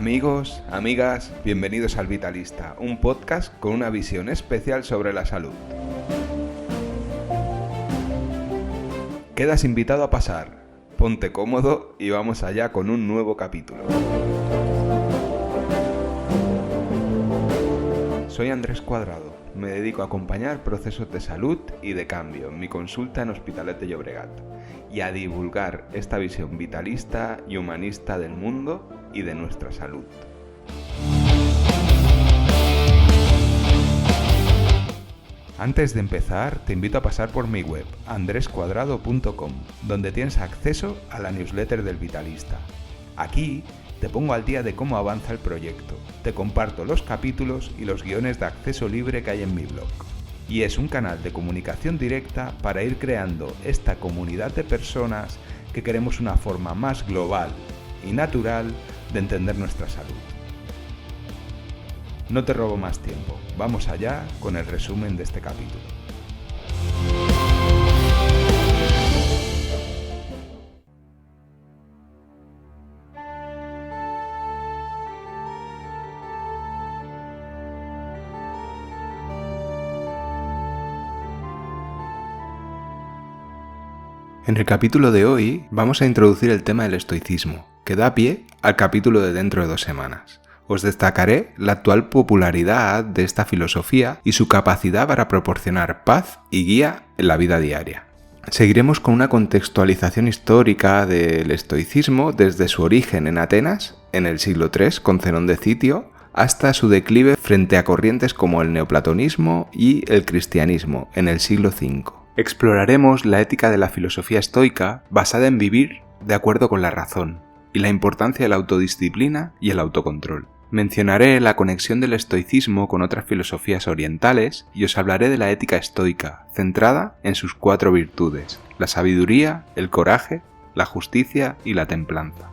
Amigos, amigas, bienvenidos al Vitalista, un podcast con una visión especial sobre la salud. Quedas invitado a pasar, ponte cómodo y vamos allá con un nuevo capítulo. Soy Andrés Cuadrado, me dedico a acompañar procesos de salud y de cambio en mi consulta en Hospitalet de Llobregat y a divulgar esta visión vitalista y humanista del mundo y de nuestra salud. Antes de empezar, te invito a pasar por mi web, andrescuadrado.com, donde tienes acceso a la newsletter del Vitalista. Aquí te pongo al día de cómo avanza el proyecto, te comparto los capítulos y los guiones de acceso libre que hay en mi blog. Y es un canal de comunicación directa para ir creando esta comunidad de personas que queremos una forma más global y natural de entender nuestra salud. No te robo más tiempo, vamos allá con el resumen de este capítulo. En el capítulo de hoy vamos a introducir el tema del estoicismo, que da pie al capítulo de dentro de 2 semanas. Os destacaré la actual popularidad de esta filosofía y su capacidad para proporcionar paz y guía en la vida diaria. Seguiremos con una contextualización histórica del estoicismo desde su origen en Atenas, en el siglo III, con Zenón de Citio, hasta su declive frente a corrientes como el neoplatonismo y el cristianismo, en el siglo V. Exploraremos la ética de la filosofía estoica basada en vivir de acuerdo con la razón y la importancia de la autodisciplina y el autocontrol. Mencionaré la conexión del estoicismo con otras filosofías orientales y os hablaré de la ética estoica, centrada en sus 4 virtudes: la sabiduría, el coraje, la justicia y la templanza.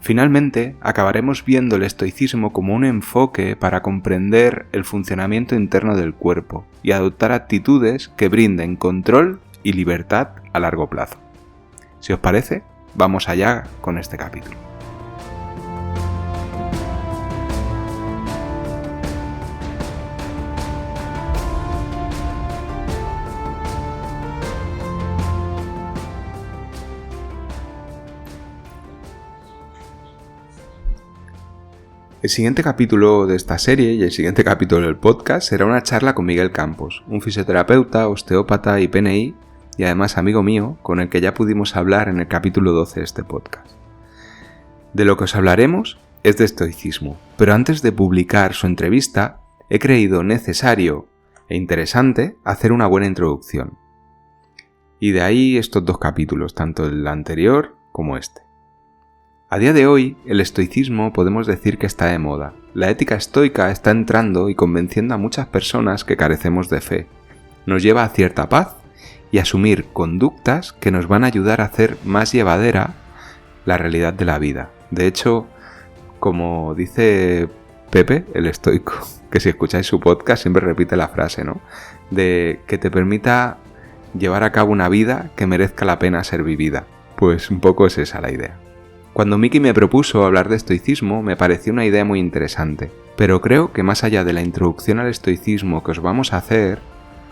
Finalmente, acabaremos viendo el estoicismo como un enfoque para comprender el funcionamiento interno del cuerpo y adoptar actitudes que brinden control y libertad a largo plazo. Si os parece, vamos allá con este capítulo. El siguiente capítulo de esta serie y el siguiente capítulo del podcast será una charla con Miguel Campos, un fisioterapeuta, osteópata y PNI, y además amigo mío, con el que ya pudimos hablar en el capítulo 12 de este podcast. De lo que os hablaremos es de estoicismo, pero antes de publicar su entrevista, he creído necesario e interesante hacer una buena introducción. Y de ahí estos 2 capítulos, tanto el anterior como este. A día de hoy, el estoicismo podemos decir que está de moda. La ética estoica está entrando y convenciendo a muchas personas que carecemos de fe. Nos lleva a cierta paz y a asumir conductas que nos van a ayudar a hacer más llevadera la realidad de la vida. De hecho, como dice Pepe, el estoico, que si escucháis su podcast siempre repite la frase, ¿no? De que te permita llevar a cabo una vida que merezca la pena ser vivida. Pues un poco es esa la idea. Cuando Miki me propuso hablar de estoicismo me pareció una idea muy interesante, pero creo que más allá de la introducción al estoicismo que os vamos a hacer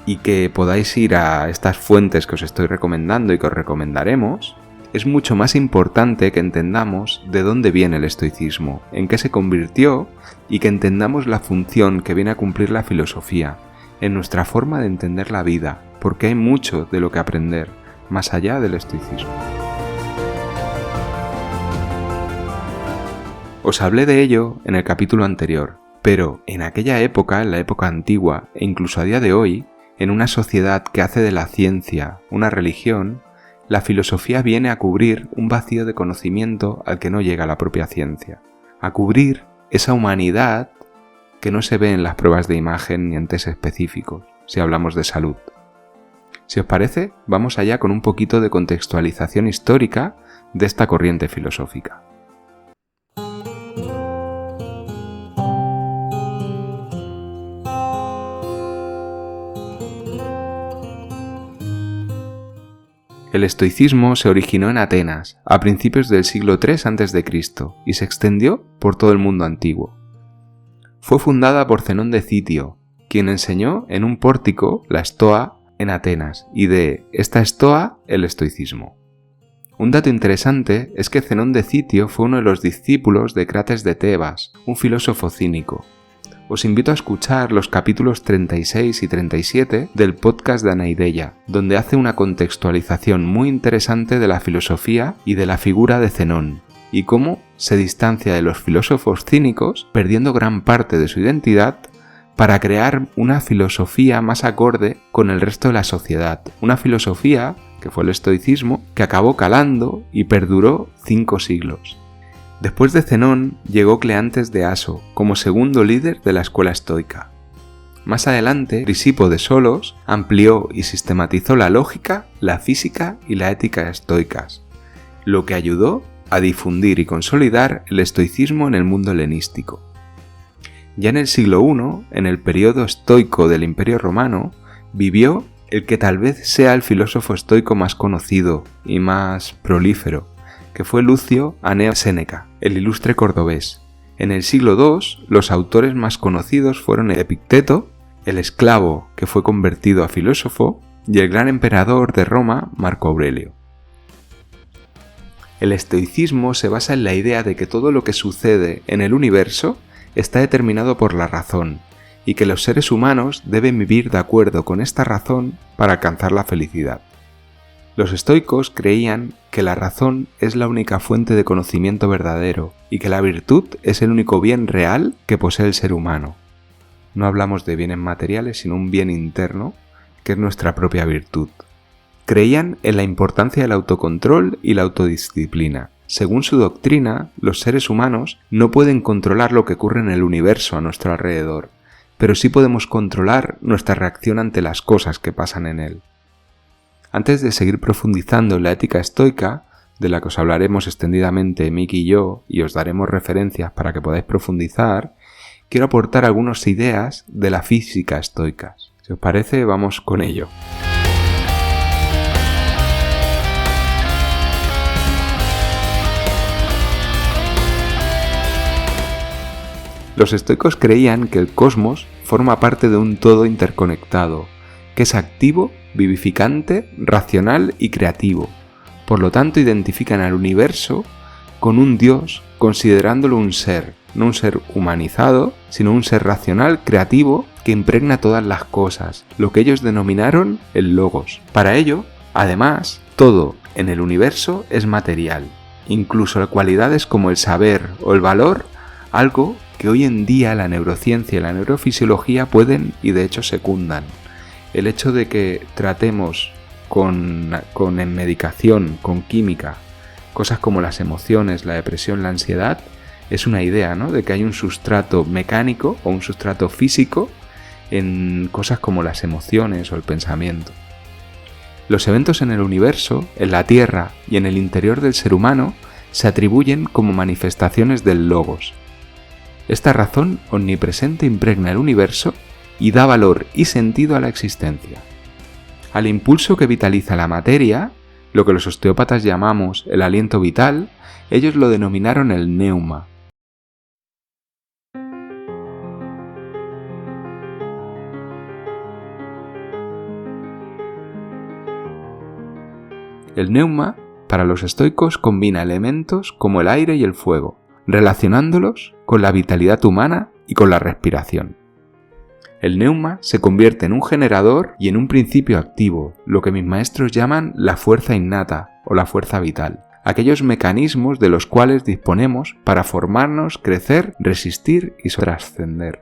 y que podáis ir a estas fuentes que os estoy recomendando y que os recomendaremos, es mucho más importante que entendamos de dónde viene el estoicismo, en qué se convirtió y que entendamos la función que viene a cumplir la filosofía, en nuestra forma de entender la vida, porque hay mucho de lo que aprender más allá del estoicismo. Os hablé de ello en el capítulo anterior, pero en aquella época, en la época antigua, e incluso a día de hoy, en una sociedad que hace de la ciencia una religión, la filosofía viene a cubrir un vacío de conocimiento al que no llega la propia ciencia, a cubrir esa humanidad que no se ve en las pruebas de imagen ni en test específicos, si hablamos de salud. Si os parece, vamos allá con un poquito de contextualización histórica de esta corriente filosófica. El estoicismo se originó en Atenas a principios del siglo III a.C. y se extendió por todo el mundo antiguo. Fue fundada por Zenón de Citio, quien enseñó en un pórtico la estoa en Atenas y de esta estoa el estoicismo. Un dato interesante es que Zenón de Citio fue uno de los discípulos de Crates de Tebas, un filósofo cínico. Os invito a escuchar los capítulos 36 y 37 del podcast de Anaideia, donde hace una contextualización muy interesante de la filosofía y de la figura de Zenón, y cómo se distancia de los filósofos cínicos, perdiendo gran parte de su identidad, para crear una filosofía más acorde con el resto de la sociedad. Una filosofía, que fue el estoicismo, que acabó calando y perduró 5 siglos. Después de Zenón llegó Cleantes de Aso como segundo líder de la escuela estoica. Más adelante, Crisipo de Solos amplió y sistematizó la lógica, la física y la ética estoicas, lo que ayudó a difundir y consolidar el estoicismo en el mundo helenístico. Ya en el siglo I, en el periodo estoico del Imperio Romano, vivió el que tal vez sea el filósofo estoico más conocido y más prolífero, que fue Lucio Aneo Séneca, el ilustre cordobés. En el siglo II, los autores más conocidos fueron Epicteto, el esclavo que fue convertido a filósofo, y el gran emperador de Roma, Marco Aurelio. El estoicismo se basa en la idea de que todo lo que sucede en el universo está determinado por la razón, y que los seres humanos deben vivir de acuerdo con esta razón para alcanzar la felicidad. Los estoicos creían que la razón es la única fuente de conocimiento verdadero y que la virtud es el único bien real que posee el ser humano. No hablamos de bienes materiales, sino un bien interno, que es nuestra propia virtud. Creían en la importancia del autocontrol y la autodisciplina. Según su doctrina, los seres humanos no pueden controlar lo que ocurre en el universo a nuestro alrededor, pero sí podemos controlar nuestra reacción ante las cosas que pasan en él. Antes de seguir profundizando en la ética estoica, de la que os hablaremos extendidamente Miki y yo, y os daremos referencias para que podáis profundizar, quiero aportar algunas ideas de la física estoica. Si os parece, vamos con ello. Los estoicos creían que el cosmos forma parte de un todo interconectado, que es activo, vivificante, racional y creativo. Por lo tanto, identifican al universo con un Dios, considerándolo un ser, no un ser humanizado, sino un ser racional, creativo, que impregna todas las cosas, lo que ellos denominaron el logos. Para ello, además, todo en el universo es material, incluso cualidades como el saber o el valor, algo que hoy en día la neurociencia y la neurofisiología pueden y de hecho secundan. El hecho de que tratemos con medicación, con química, cosas como las emociones, la depresión, la ansiedad, es una idea, ¿no?, de que hay un sustrato mecánico o un sustrato físico en cosas como las emociones o el pensamiento. Los eventos en el universo, en la Tierra y en el interior del ser humano se atribuyen como manifestaciones del logos. Esta razón omnipresente impregna el universo y da valor y sentido a la existencia. Al impulso que vitaliza la materia, lo que los osteópatas llamamos el aliento vital, ellos lo denominaron el neuma. El neuma, para los estoicos, combina elementos como el aire y el fuego, relacionándolos con la vitalidad humana y con la respiración. El neuma se convierte en un generador y en un principio activo, lo que mis maestros llaman la fuerza innata o la fuerza vital, aquellos mecanismos de los cuales disponemos para formarnos, crecer, resistir y trascender.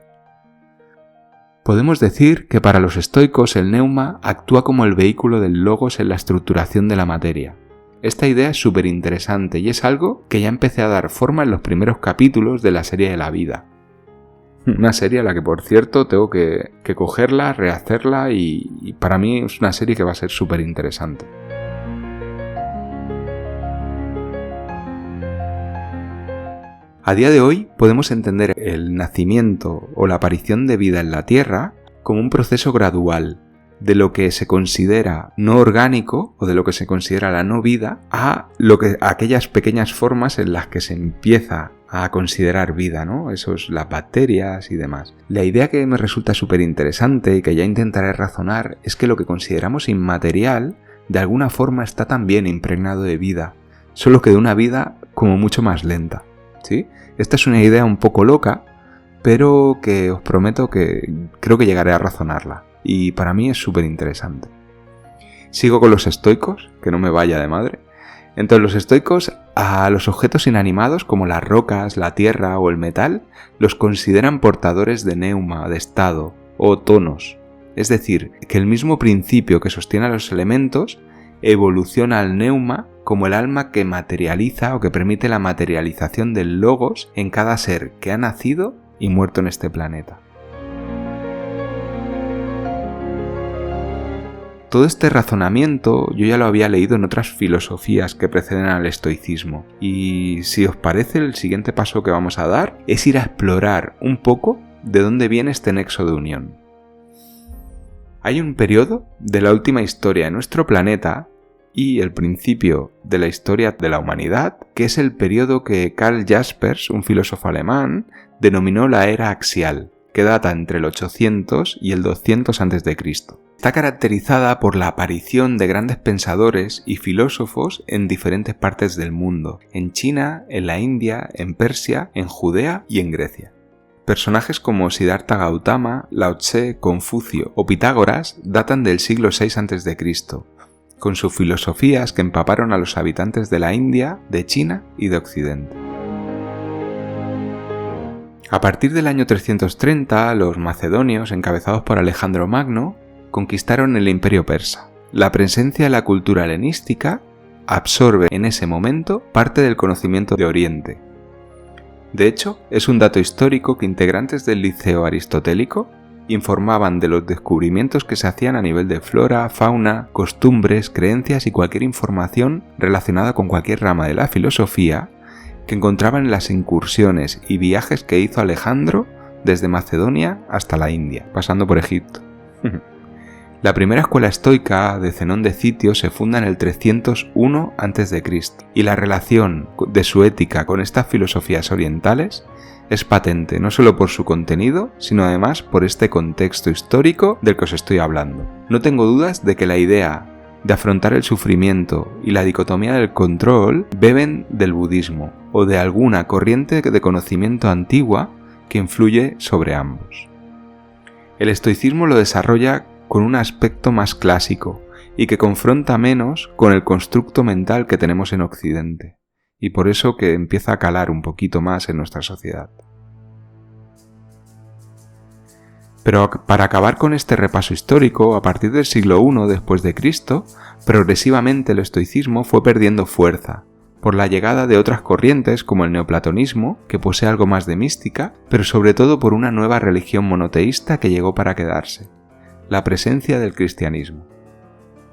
Podemos decir que para los estoicos el neuma actúa como el vehículo del logos en la estructuración de la materia. Esta idea es súper interesante y es algo que ya empecé a dar forma en los primeros capítulos de la serie de la vida. Una serie a la que, por cierto, tengo que cogerla, rehacerla y para mí es una serie que va a ser súper interesante. A día de hoy podemos entender el nacimiento o la aparición de vida en la Tierra como un proceso gradual, de lo que se considera no orgánico o de lo que se considera la no vida a aquellas pequeñas formas en las que se empieza a considerar vida, ¿no? Las bacterias y demás. La idea que me resulta súper interesante y que ya intentaré razonar es que lo que consideramos inmaterial de alguna forma está también impregnado de vida, solo que de una vida como mucho más lenta, ¿sí? Esta es una idea un poco loca, pero que os prometo que creo que llegaré a razonarla. Y para mí es súper interesante. Sigo con los estoicos, que no me vaya de madre. Entre los estoicos, a los objetos inanimados como las rocas, la tierra o el metal, los consideran portadores de neuma, de estado o tonos. Es decir, que el mismo principio que sostiene a los elementos evoluciona al neuma como el alma que materializa o que permite la materialización del logos en cada ser que ha nacido y muerto en este planeta. Todo este razonamiento yo ya lo había leído en otras filosofías que preceden al estoicismo, y si os parece, el siguiente paso que vamos a dar es ir a explorar un poco de dónde viene este nexo de unión. Hay un periodo de la última historia de nuestro planeta y el principio de la historia de la humanidad, que es el periodo que Karl Jaspers, un filósofo alemán, denominó la era axial, que data entre el 800 y el 200 a.C. Está caracterizada por la aparición de grandes pensadores y filósofos en diferentes partes del mundo, en China, en la India, en Persia, en Judea y en Grecia. Personajes como Siddhartha Gautama, Lao Tse, Confucio o Pitágoras datan del siglo VI a.C., con sus filosofías que empaparon a los habitantes de la India, de China y de Occidente. A partir del año 330, los macedonios, encabezados por Alejandro Magno, conquistaron el imperio persa. La presencia de la cultura helenística absorbe en ese momento parte del conocimiento de Oriente. De hecho, es un dato histórico que integrantes del liceo aristotélico informaban de los descubrimientos que se hacían a nivel de flora, fauna, costumbres, creencias y cualquier información relacionada con cualquier rama de la filosofía que encontraban en las incursiones y viajes que hizo Alejandro desde Macedonia hasta la India, pasando por Egipto. La primera escuela estoica de Zenón de Citio se funda en el 301 a.C. y la relación de su ética con estas filosofías orientales es patente no solo por su contenido, sino además por este contexto histórico del que os estoy hablando. No tengo dudas de que la idea de afrontar el sufrimiento y la dicotomía del control beben del budismo o de alguna corriente de conocimiento antigua que influye sobre ambos. El estoicismo lo desarrolla con un aspecto más clásico y que confronta menos con el constructo mental que tenemos en Occidente, y por eso que empieza a calar un poquito más en nuestra sociedad. Pero para acabar con este repaso histórico, a partir del siglo I después de Cristo, progresivamente el estoicismo fue perdiendo fuerza, por la llegada de otras corrientes como el neoplatonismo, que posee algo más de mística, pero sobre todo por una nueva religión monoteísta que llegó para quedarse: la presencia del cristianismo.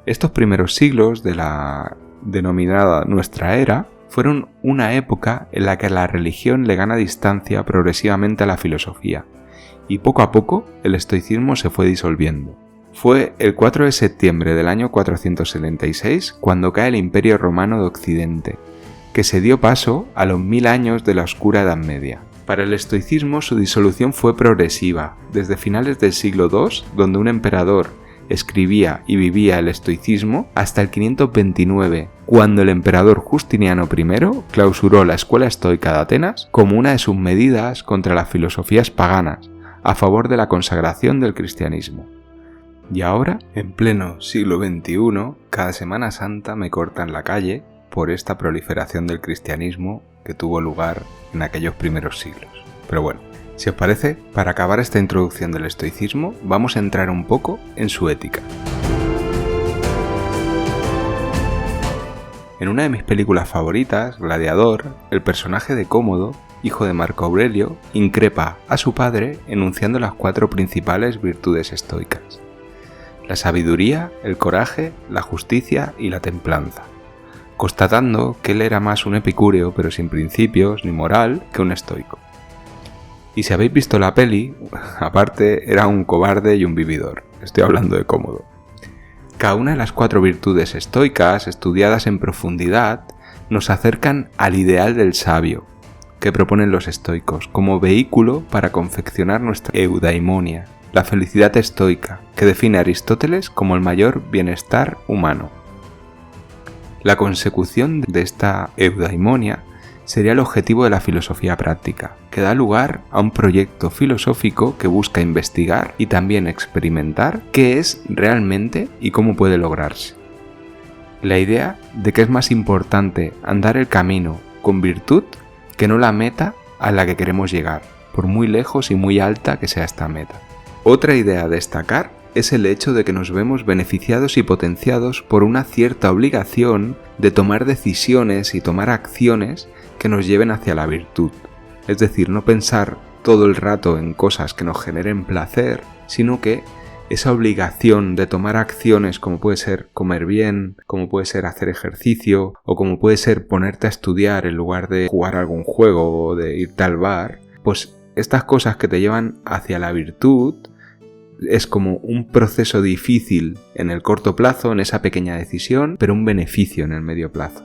Estos primeros siglos de la denominada Nuestra Era fueron una época en la que la religión le gana distancia progresivamente a la filosofía, y poco a poco el estoicismo se fue disolviendo. Fue el 4 de septiembre del año 476 cuando cae el Imperio Romano de Occidente, que se dio paso a los 1000 años de la oscura Edad Media. Para el estoicismo su disolución fue progresiva, desde finales del siglo II, donde un emperador escribía y vivía el estoicismo, hasta el 529, cuando el emperador Justiniano I clausuró la escuela estoica de Atenas como una de sus medidas contra las filosofías paganas, a favor de la consagración del cristianismo. Y ahora, en pleno siglo XXI, cada Semana Santa me cortan la calle por esta proliferación del cristianismo que tuvo lugar en aquellos primeros siglos. Pero bueno, si os parece, para acabar esta introducción del estoicismo, vamos a entrar un poco en su ética. En una de mis películas favoritas, Gladiador, el personaje de Cómodo, hijo de Marco Aurelio, increpa a su padre enunciando las 4 principales virtudes estoicas: la sabiduría, el coraje, la justicia y la templanza, constatando que él era más un epicúreo pero sin principios ni moral que un estoico. Y si habéis visto la peli, aparte era un cobarde y un vividor. Estoy hablando de Cómodo. Cada una de las 4 virtudes estoicas, estudiadas en profundidad, nos acercan al ideal del sabio que proponen los estoicos como vehículo para confeccionar nuestra eudaimonia, la felicidad estoica, que define Aristóteles como el mayor bienestar humano. La consecución de esta eudaimonia sería el objetivo de la filosofía práctica, que da lugar a un proyecto filosófico que busca investigar y también experimentar qué es realmente y cómo puede lograrse. La idea de que es más importante andar el camino con virtud que no la meta a la que queremos llegar, por muy lejos y muy alta que sea esta meta. Otra idea a destacar es el hecho de que nos vemos beneficiados y potenciados por una cierta obligación de tomar decisiones y tomar acciones que nos lleven hacia la virtud. Es decir, no pensar todo el rato en cosas que nos generen placer, sino que esa obligación de tomar acciones como puede ser comer bien, como puede ser hacer ejercicio o como puede ser ponerte a estudiar en lugar de jugar algún juego o de irte al bar, pues estas cosas que te llevan hacia la virtud es como un proceso difícil en el corto plazo, en esa pequeña decisión, pero un beneficio en el medio plazo.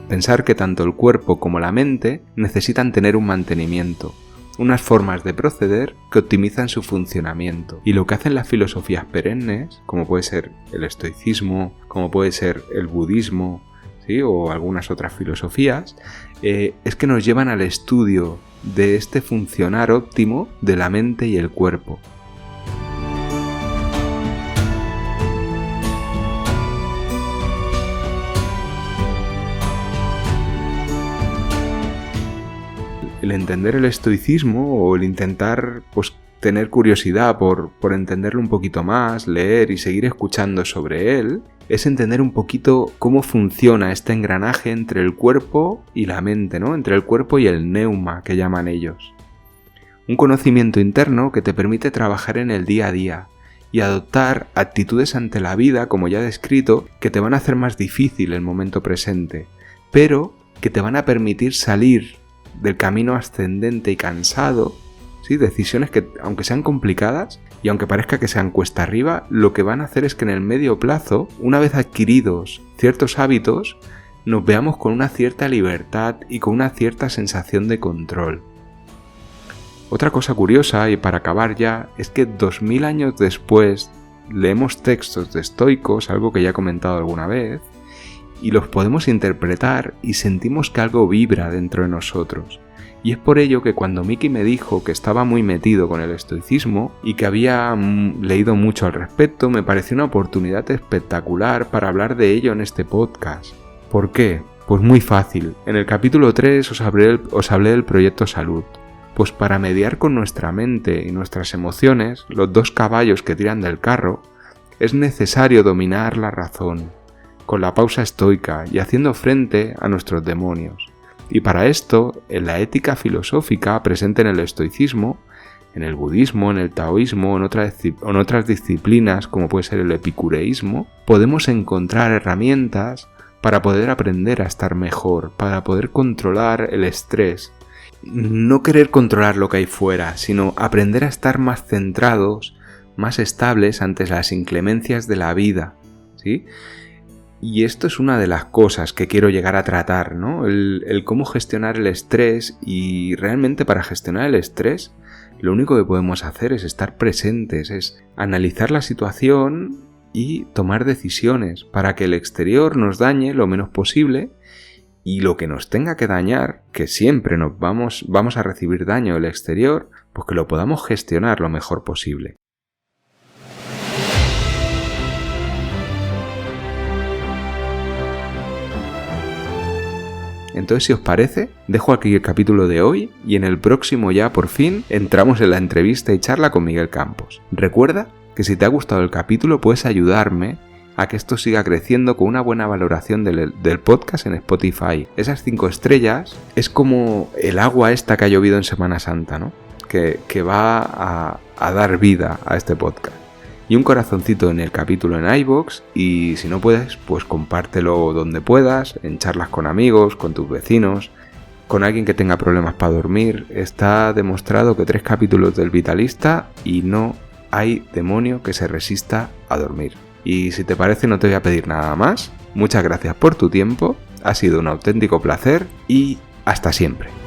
Pensar que tanto el cuerpo como la mente necesitan tener un mantenimiento, unas formas de proceder que optimizan su funcionamiento. Y lo que hacen las filosofías perennes, como puede ser el estoicismo, como puede ser el budismo, ¿sí? O algunas otras filosofías, es que nos llevan al estudio de este funcionar óptimo de la mente y el cuerpo. El entender el estoicismo o el intentar tener curiosidad por entenderlo un poquito más, leer y seguir escuchando sobre él, es entender un poquito cómo funciona este engranaje entre el cuerpo y la mente, ¿no? Entre el cuerpo y el neuma, que llaman ellos. Un conocimiento interno que te permite trabajar en el día a día y adoptar actitudes ante la vida, como ya he descrito, que te van a hacer más difícil el momento presente, pero que te van a permitir salir del camino ascendente y cansado, ¿sí? Decisiones que, aunque sean complicadas y aunque parezca que sean cuesta arriba, lo que van a hacer es que en el medio plazo, una vez adquiridos ciertos hábitos, nos veamos con una cierta libertad y con una cierta sensación de control. Otra cosa curiosa, y para acabar ya, es que 2000 años después leemos textos de estoicos, algo que ya he comentado alguna vez, y los podemos interpretar y sentimos que algo vibra dentro de nosotros. Y es por ello que cuando Miki me dijo que estaba muy metido con el estoicismo y que había leído mucho al respecto, me pareció una oportunidad espectacular para hablar de ello en este podcast. ¿Por qué? Pues muy fácil. En el capítulo 3 os hablé del proyecto Salud. Pues para mediar con nuestra mente y nuestras emociones, los 2 caballos que tiran del carro, es necesario dominar la razón, con la pausa estoica y haciendo frente a nuestros demonios. Y para esto, en la ética filosófica presente en el estoicismo, en el budismo, en el taoísmo, en otras disciplinas como puede ser el epicureísmo, podemos encontrar herramientas para poder aprender a estar mejor, para poder controlar el estrés. No querer controlar lo que hay fuera, sino aprender a estar más centrados, más estables ante las inclemencias de la vida, ¿sí? Y esto es una de las cosas que quiero llegar a tratar, ¿no? El cómo gestionar el estrés, y realmente para gestionar el estrés lo único que podemos hacer es estar presentes, es analizar la situación y tomar decisiones para que el exterior nos dañe lo menos posible y lo que nos tenga que dañar, que siempre vamos a recibir daño del exterior, pues que lo podamos gestionar lo mejor posible. Entonces, si os parece, dejo aquí el capítulo de hoy y en el próximo ya por fin entramos en la entrevista y charla con Miguel Campos. Recuerda que si te ha gustado el capítulo puedes ayudarme a que esto siga creciendo con una buena valoración del podcast en Spotify. Esas 5 estrellas es como el agua esta que ha llovido en Semana Santa, ¿no? Que va a dar vida a este podcast. y un corazoncito en el capítulo en iVoox, y si no puedes, pues compártelo donde puedas, en charlas con amigos, con tus vecinos, con alguien que tenga problemas para dormir. Está demostrado que 3 capítulos del Vitalista y no hay demonio que se resista a dormir. Y si te parece, no te voy a pedir nada más. Muchas gracias por tu tiempo, ha sido un auténtico placer y hasta siempre.